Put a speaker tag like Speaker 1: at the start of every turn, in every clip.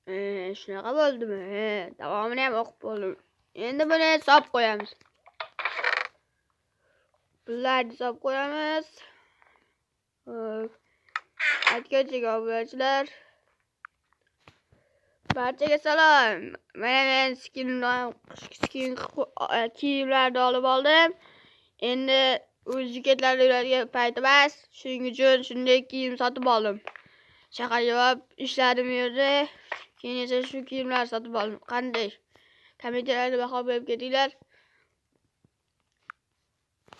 Speaker 1: Shunaqa bo'ldimi? Davomini ham o'qib bo'ldim. Endi buni hisob qo'yamiz. Pullarni hisob qo'yamiz. Aytgancha obunachilar. Barchaga salom. Mana men kiyimlarni olib oldim. Endi jaketlarni yuradigan payt emas. Shuning uchun shunday kiyim sotib oldim. Shaharga borib ishlarim yerda. Keyin esa shu kiyimlarni sotib oldim. Qanday? Kommentariyada baho berib ketinglar.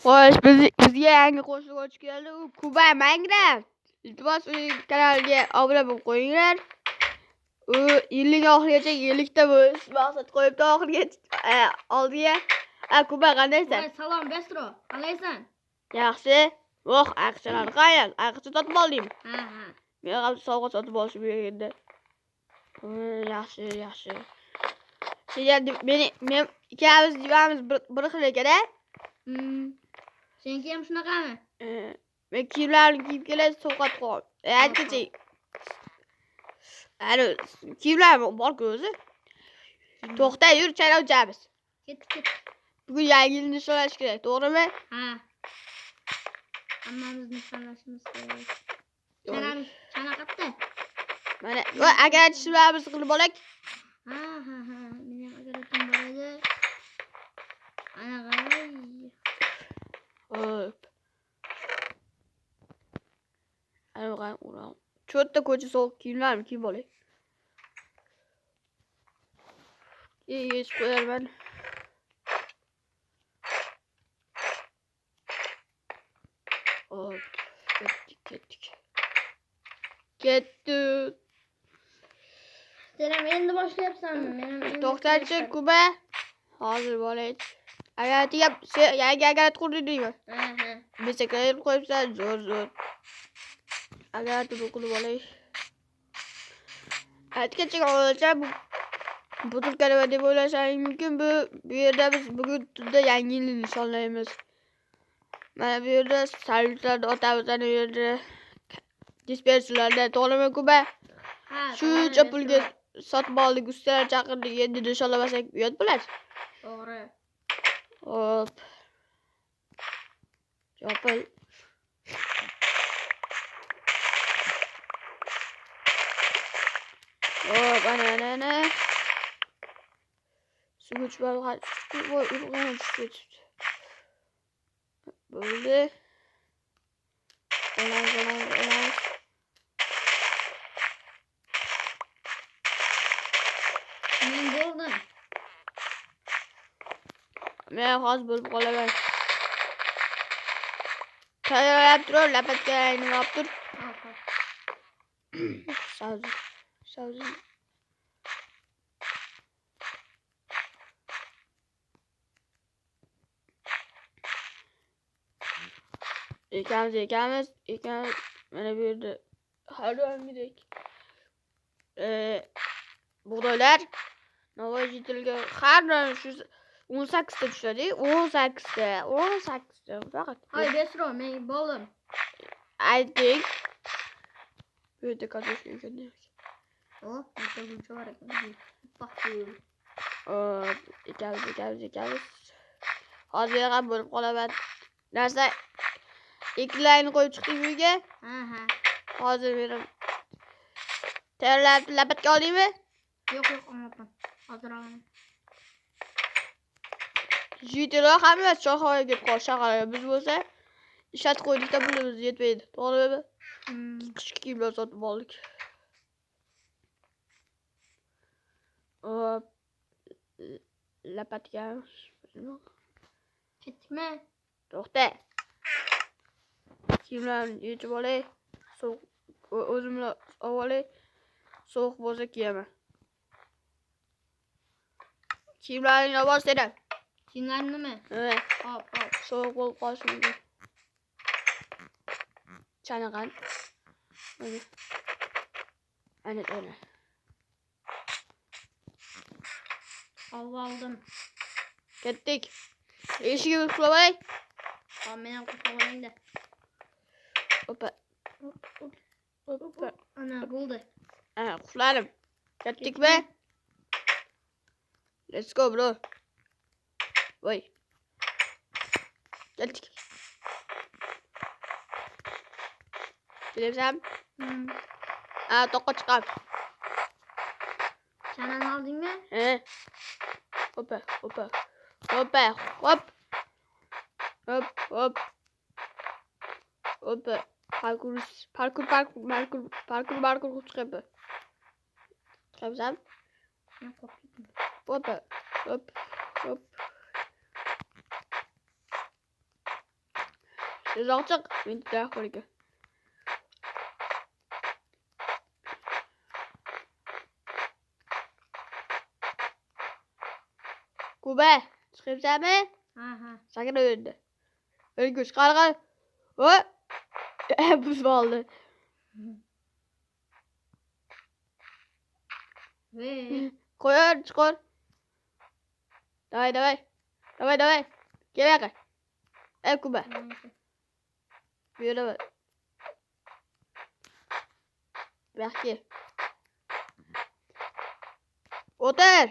Speaker 1: Xo'sh, bizga yangi qo'shiqchi keldi. U Kuba Minecraft. Iltimos uning kanaliga obuna bo'lib qo'yinglar. U yilning oxirigacha 50 ta bo'lish maqsad qo'yibdi oxiriga oldiga. Kuba qandaysan?
Speaker 2: Salom Bestro. Qalaysan?
Speaker 1: Yaxshi. Aksiyalarni qayerdan? Aksiya sotib oldingmi?
Speaker 2: Ha.
Speaker 1: Men ham sovg'a sotib olishim kerak edi. Yaxshi. Men ikkamiz divamiz bir xil ekan-a?
Speaker 2: Seniki ham shunaqami?
Speaker 1: Men kiyimlarni kiyib kelay, sovg'at qo'yam. Aytgacha. Kiyimlar bor-ku o'zi. To'xta, yur, chala o'chamiz.
Speaker 2: Ket.
Speaker 1: Bugun yangi yilni nishonlash kerak, to'g'rimi?
Speaker 2: Ha. Hammamiz nishonlashimiz kerak. Chana qayerda?
Speaker 1: Mana, agar ishlarimiz qilib olak.
Speaker 2: Ha. Men ham agar o'tim bor edi. Ana qarang.
Speaker 1: Hop. Ana qarang. Cho'tta ko'cha sovuq kiyimlarni kiyib olay. Yechib qo'yarman. Hop. Ketdi.
Speaker 2: Sen ham endi boshlayapsanmi? Men ham endi.
Speaker 1: To'xtachi, Kuba. Hozir bo'lay. Yangi agarat qurdingmi?
Speaker 2: Ha.
Speaker 1: Besaklar qo'yibsan, zo'r. Agaratni qilib olay. Aytgancha o'lchab bu turkani deb o'ylashingiz mumkin. Bu yerda biz bugun tunda yangi yilni nishonlaymiz. Mana bu yerda salyutlarni otamiz, ana bu yerda dispenserlarda, to'g'rimi Kuba?
Speaker 2: Ha.
Speaker 1: Shuncha pulga sotib oldik, ustalar chaqirdik, endi nishonlamasak uyat bo'ladi.
Speaker 2: To'g'ri.
Speaker 1: Hop. Chopil. Hop, ana. Suguch var. Böyle. Olay.
Speaker 2: Men bo'ldim.
Speaker 1: Men hozir bo'lib qolaman. Tayyorlab tur, lapatga aylanib tur. Savzi. Ekamiz. Mana bu yerda harangidek. Bug'doylar Navoiyga har shu 18 ta tushadi. 18 ta faqat.
Speaker 2: Hay Bestro, men bo'ldim.
Speaker 1: Ayting. Bu yerda kartoshka ekan.
Speaker 2: Bitta gulcha bor ekan. Paxtu.
Speaker 1: Ekamiz. Hozir ham bo'lib qolaman. Narsa ikkilayni qo'yib chiqdik uyga.
Speaker 2: Ha.
Speaker 1: Hozir berim. Tayyorlab lapatga oldingmi?
Speaker 2: Yo'q, olmayapman. Hozir olaman.
Speaker 1: Jitiro hamma shoxoga ketib qol, shaharga biz bo'lsa ishlatib qo'ydikda pulimiz yetmaydi. To'g'rimi? Qishki kiyimlar sotib oldik. Hop. Lapatga.
Speaker 2: Ketdikmi?
Speaker 1: To'xta. Kiyimlarni yechib olay. So'q o'zimni olay. So'q bo'lsa kiyaman. Kiyimlaring nima bor senda?
Speaker 2: Kiyimlar nima? Hop.
Speaker 1: So'q bo'lib qolishi mumkin. Chanaqan. Ana.
Speaker 2: Oldim.
Speaker 1: Ketdik. Eshikni qulab olay.
Speaker 2: Men ham qulab olayda.
Speaker 1: Hoppa.
Speaker 2: Ana bo'ldi.
Speaker 1: Quladim. Kettik mi? Let's go bro. Voy. Kettik. Bilemsem. Toqqa chiqam.
Speaker 2: Çananı aldın mı?
Speaker 1: He. Hoppa. Hoppa. Hop. Hop. Hoppa. Parkur çıkıyor. Çıkıyorsam. Hoppa. Hop. Güzel çık. Ben de yapayım. Kube. Çıkıyorsam mı? Sakın önünde. Ölgüç. Kal. Hop. Buz oldu. Koyar çıkar. Davay. Gel bakayım. Kube. Böyle bak. Belki. Otur.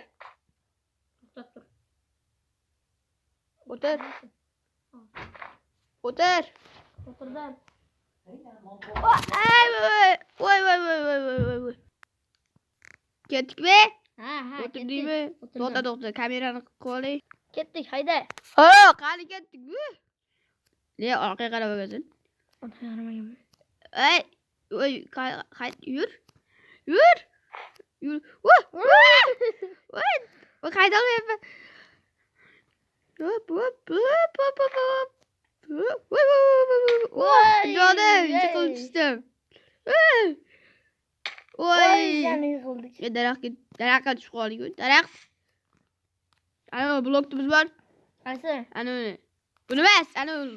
Speaker 1: Otur.
Speaker 2: Oturdum.
Speaker 1: Vay. Kettik mi? Otur değil mi? Doktor kameranı koyayım.
Speaker 2: Kettik haydi.
Speaker 1: Kali kettik mi? Ne arkaya kadar bakıyorsun? Yürü. Bak haydi al. Hop. Canım çıkıldı üstüm. Oy. Darak çıkıyor. Darak. Ana bloktumuz var.
Speaker 2: Nasıl?
Speaker 1: Ana. Bunu ver. Ana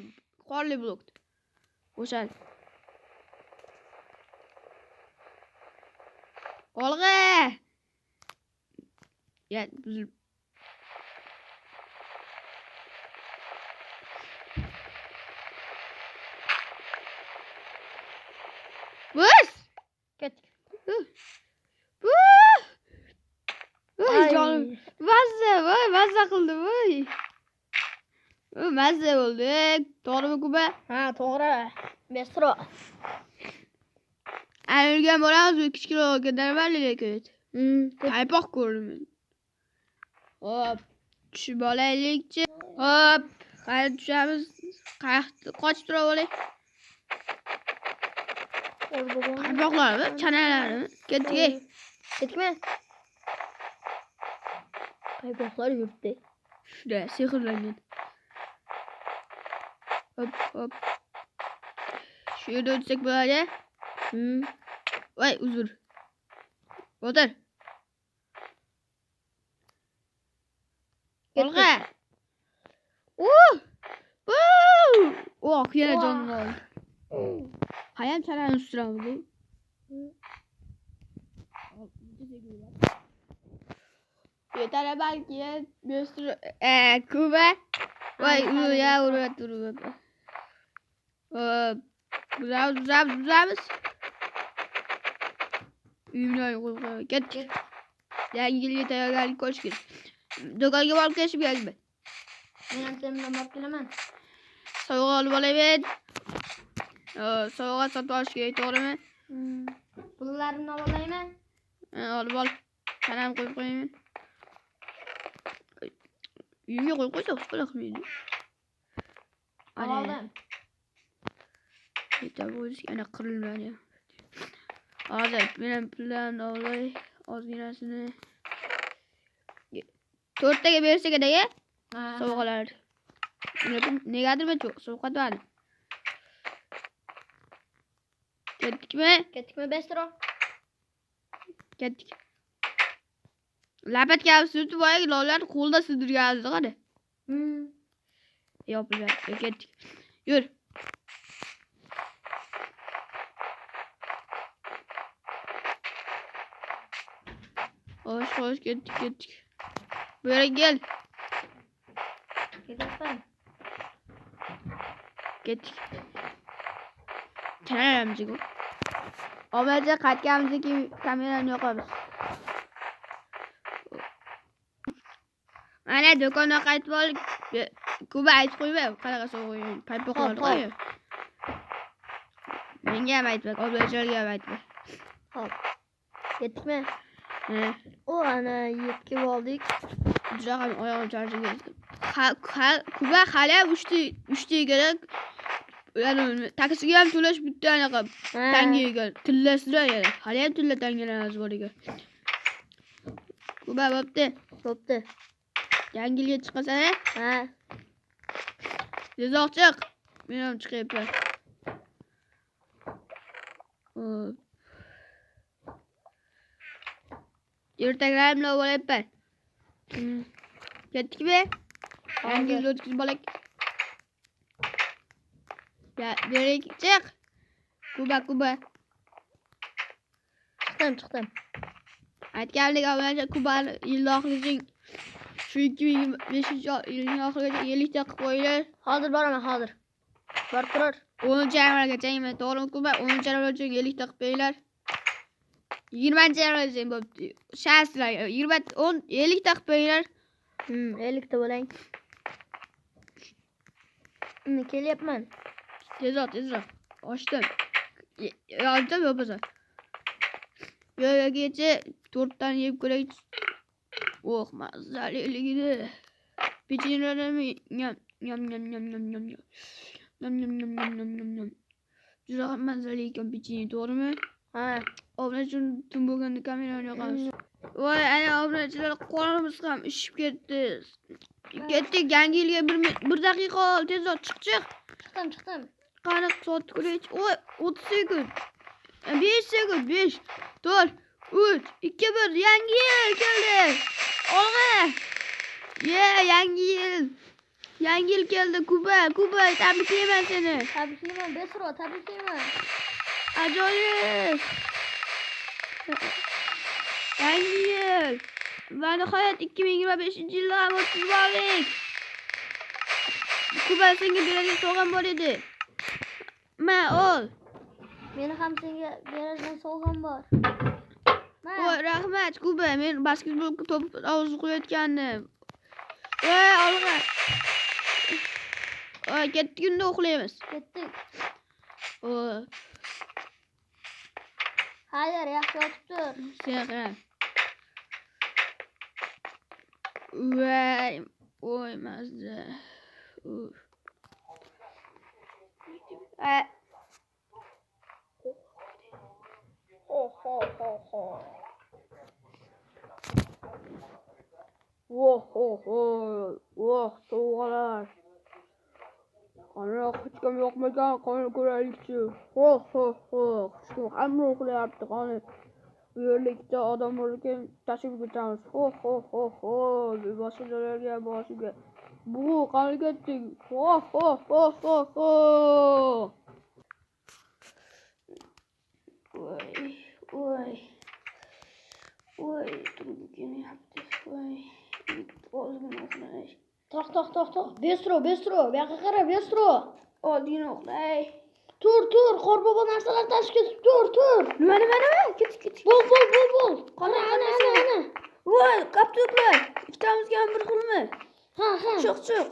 Speaker 1: korlu blok. Boşal. Olga. Ya bizim Bus!
Speaker 2: Kettik.
Speaker 1: Ay canım. Vazza kıldı vay. Mazza oldu. Doğru mu Kuba?
Speaker 2: Doğru. Bestro.
Speaker 1: Ölgen boraz 2 kilo kadar var kötü. Kaypak gördüm. Hop. Şu balaylıkçı. Hop. Kayıt düşemiz. Kaç lira oluyor? Kaypaklar mı? Çaneler mi? Kettik.
Speaker 2: Kettik mi? Kaypaklar yürüttü.
Speaker 1: Şuraya sihirlendim. Hop. Şuraya dönsek böyle. Vay uzur. Otur. Olga. Yine canım oldu. Hayal çaren üstüne oldu. Yeter belki bir sürü kuvvet. Vay ya dur. Güzel. Ümraniye git. Ya İngilizce gel koş git. Dokar gibi arkadaşım gelme.
Speaker 2: Ben temizle bakılamam.
Speaker 1: Soğuk alıp alayım. Soğuğa satış gereği doğru mu?
Speaker 2: Bunların alayım mı?
Speaker 1: Alıp al. Hemen koyayım. Yüğe koysak bırakmayın.
Speaker 2: Aldım.
Speaker 1: Yeter bu iş yine kırılmıyor ya. Azat benim plan olay az giresini. Tortta gebersek de ye. Soğuklar. Ne kadar mı çok soğuk var. Kettik mi
Speaker 2: Bestro?
Speaker 1: Kettik. Lapet gelip sütü var lolar kolda sütür yazdı hadi. Yapacağız. Kettik. Yürü. Hoş kettik. Böyle gel. Kettik. Kenar amcık o. O bence kaç amcık kameranın yok abi. Mana do'kondan qaytib oldik. Kuba aytib qo'yma, qanaqa so'g'in, paypoqlarni qo'y. Menga ham aytma, oblajonga ham aytma.
Speaker 2: Hop. Ketdikmi?
Speaker 1: Ha.
Speaker 2: O ana yetib oldik.
Speaker 1: Juda ham oyog'im charchagan. Kuba hali ham 3 ta kerak. Yani taksiga ham to'lash bitta anaqa tangaga tillasida yana. Hali ham tilla tangalarimiz bor ekan. Kuba bo'pti. Yangi yilga chiqasan?
Speaker 2: Ha.
Speaker 1: Tezroq chiq. Men ham chiqayapman. Ertaklarim bilan bo'layapman. Ketdikmi? Yangi yil o'tkazib olak. Ya, berek chiq. Kuba.
Speaker 2: Chiqdim.
Speaker 1: Aytganlik avvalcha Kubani yil oxirigacha shu 2025-yilning oxirigacha 50 ta qilib qo'yinglar.
Speaker 2: Hozir boraman, hozir. Bor turur.
Speaker 1: 10-yanvargacha emas, to'g'rimi Kuba? 10-yanvargacha 50 ta qilib qo'yinglar. 20-yanvargacha bo'pti. Shanslar 50 ta qilib qo'yinglar.
Speaker 2: 50 ta bo'lang. Kelyapman.
Speaker 1: Tezroq. Ochdim. Yozdim bo'lmasa. Yo'lgacha 4 tani yeb ko'ray. Oh, mazaliligini. Pechenyelarni nyam. Juda ham mazali ekan pechenye, to'g'rimi?
Speaker 2: Ha.
Speaker 1: Obunachilar tun bo'lganda kamerani yoqamiz. Voy, ana obunachilar qornimiz ham ishib ketdi. Ketdik, yangi yilga 1 daqiqa qol, tezroq chiq.
Speaker 2: Chiqdim.
Speaker 1: Qani soat ko'raychi. Voy, 30 sekund. 5 sekund, 5, 4, 3, 2, 1, yangi yil keldi. Olg'a. Yangi yil. Yangi yil keldi, Kuba, tabriklayman seni.
Speaker 2: Tabriklayman, Besro, tabriklayman.
Speaker 1: Ajoyib. Yangi yil. Va nihoyat 2025-yilda ham o'tkazib oldik. Kuba senga beradigan sovg'am bor edi. Ol.
Speaker 2: Meni ham senga beradigan sovg'am bor.
Speaker 1: Voy, rahmat Kuba, men basketbol to'p ovozi qo'yayotgandim. Voy, olg'a. Voy, ketdik, unda uxlaymiz.
Speaker 2: Ketdik.
Speaker 1: Voy.
Speaker 2: Hayır, yaxshi yotib tur.
Speaker 1: Sen voy, mazza. So'g'alar. Qani hech kim yo'qmagan, qani ko'raylikchi. Hech hamma uxlayapti, qani. Bu yerda ikkita odam bor ekan, tashlab ketamiz. Boshqa joylarga boshiga. Bu qani ketdik. Voy, turib yaptı. Voy. Ozgina uxlay.
Speaker 2: To'x. Besro, bu yoqqa qara, Besro.
Speaker 1: Ozgina uxlay.
Speaker 2: Tur, Qorbobo narsalar tashib ketib, tur.
Speaker 1: Nima? Ket.
Speaker 2: Bol.
Speaker 1: Ana.
Speaker 2: Ana.
Speaker 1: Voy, kaptuklar. Ikkitamizga ham bir xilmi?
Speaker 2: Ha.
Speaker 1: Chiq.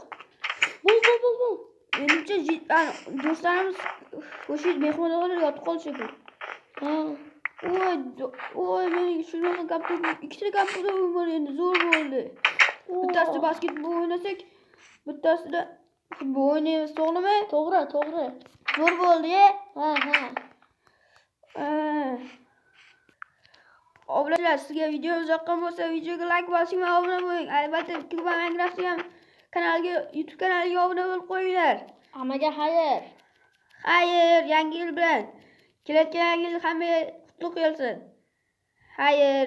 Speaker 2: Bol.
Speaker 1: Menimcha do'stlarimiz o'sha mehmonxonada yotib qolishadi.
Speaker 2: Ha.
Speaker 1: Voy, mening shunaqa kaptuk, ikkita kaptuk bor endi, zo'r bo'ldi. Bittasida basketbol o'ynasak, bittasida futbol o'ynaymiz, to'g'rimi?
Speaker 2: To'g'ri.
Speaker 1: Zo'r bo'ldi-ya.
Speaker 2: Ha.
Speaker 1: Oblalar, sizga video yoqqan bo'lsa, videoga like bosing va obuna bo'ling. Albatta, Kuba Minecraft'ning ham YouTube kanaliga obuna bo'lib qo'yinglar.
Speaker 2: Hammaga xayr.
Speaker 1: Yangi yil bilan. Kelayotgan yangi yil hammaga qutlug' kelsin. Xayr.